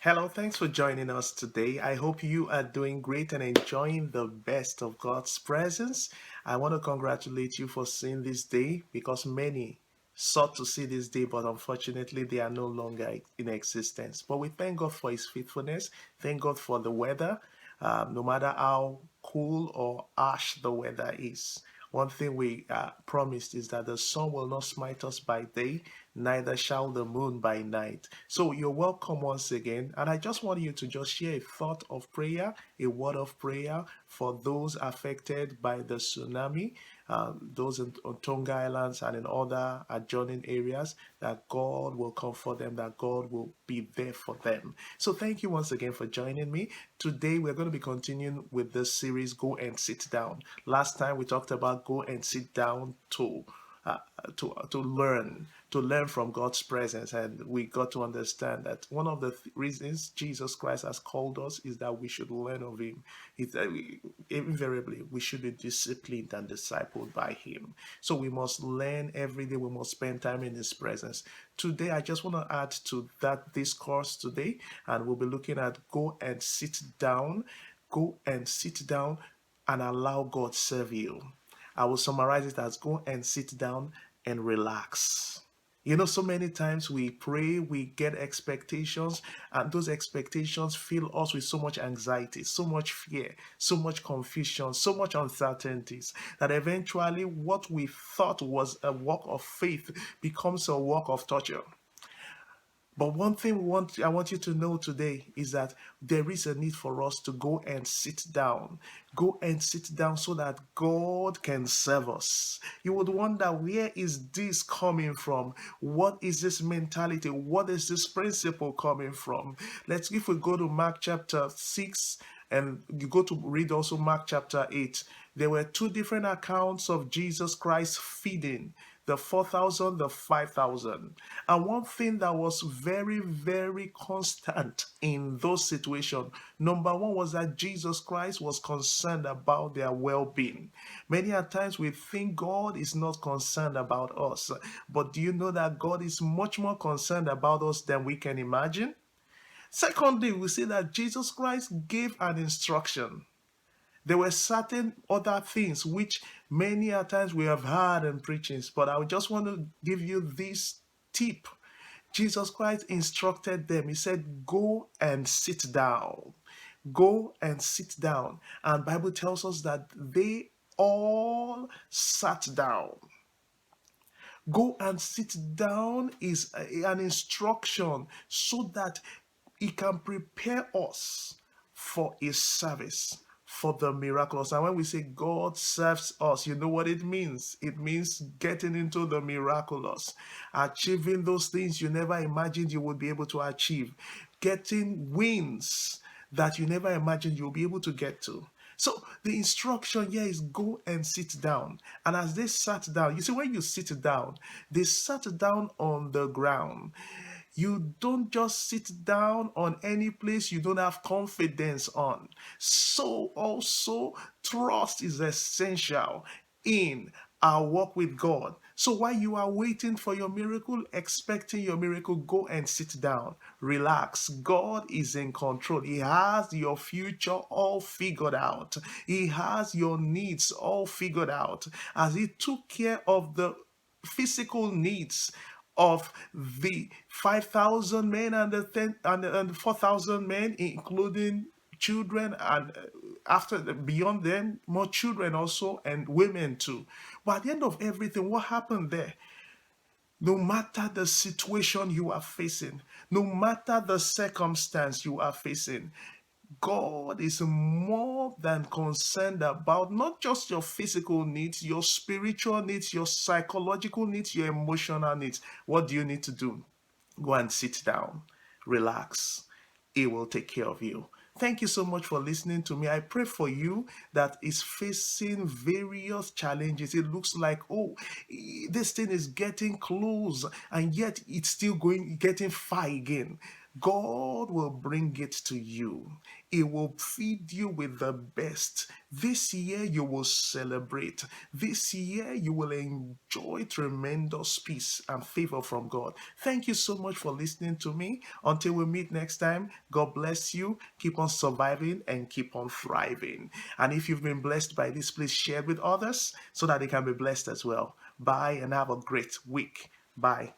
Hello, thanks for joining us today. I hope you are doing great and enjoying the best of God's presence. I want to congratulate you for seeing this day because many sought to see this day, but unfortunately, they are no longer in existence. But we thank God for His faithfulness. Thank God for the weather, no matter how cool or harsh the weather is. One thing we promised is that the sun will not smite us by day, neither shall the moon by night. So you're welcome once again. And I just want you to just share a thought of prayer, a word of prayer for those affected by the tsunami, those on Tonga Islands and in other adjoining areas, that God will comfort them, that God will be there for them. So thank you once again for joining me. Today we're going to be continuing with this series, Go and Sit Down. Last time we talked about go and sit down uh, to learn from God's presence, and we got to understand that one of the reasons Jesus Christ has called us is that we should learn of Him. Invariably, we should be disciplined and discipled by Him. So we must learn every day. We must spend time in His presence. Today, I just want to add to that discourse today, and we'll be looking at go and sit down. Go and sit down and allow God serve you. I will summarize it as go and sit down and relax. So many times we pray, we get expectations, and those expectations fill us with so much anxiety, so much fear, so much confusion, so much uncertainties that eventually what we thought was a work of faith becomes a work of torture. But one thing I want you to know today is that there is a need for us to go and sit down. Go and sit down so that God can serve us. You would wonder, where is this coming from? What is this mentality? What is this principle coming from? If we go to Mark chapter 6 and you go to read also Mark chapter 8, there were two different accounts of Jesus Christ feeding the 4,000, the 5,000. And one thing that was very, very constant in those situations, number one, was that Jesus Christ was concerned about their well being. Many a times we think God is not concerned about us, but do you know that God is much more concerned about us than we can imagine? Secondly, we see that Jesus Christ gave an instruction. There were certain other things which many a times we have heard in preachings, but I just want to give you this tip. Jesus Christ instructed them. He said, "Go and sit down. Go and sit down." And Bible tells us that they all sat down. Go and sit down is an instruction so that it can prepare us for His service, for the miraculous. And when we say God serves us, you know what it means? It means getting into the miraculous, achieving those things you never imagined you would be able to achieve, getting wins that you never imagined you'll be able to get to. So the instruction here is go and sit down. And as they sat down, you see, when you sit down, they sat down on the ground. You don't just sit down on any place you don't have confidence on. So also, trust is essential in our walk with God. So while you are waiting for your miracle, expecting your miracle, go and sit down. Relax. God is in control. He has your future all figured out. He has your needs all figured out. As He took care of the physical needs of the 5,000 men and the 4,000 men, including children, and beyond them, more children also, and women too. But at the end of everything, what happened there? No matter the situation you are facing, no matter the circumstance you are facing, God is more than concerned about not just your physical needs, your spiritual needs, your psychological needs, your emotional needs. What do you need to do? Go and sit down, relax. He will take care of you. Thank you so much for listening to me. I pray for you that is facing various challenges. It looks like, oh, this thing is getting close, and yet it's still getting far again. God will bring it to you. He will feed you with the best. This year you will celebrate. This year you will enjoy tremendous peace and favor from God. Thank you so much for listening to me. Until we meet next time, God bless you. Keep on surviving and keep on thriving. And if you've been blessed by this, please share it with others so that they can be blessed as well. Bye and have a great week. Bye.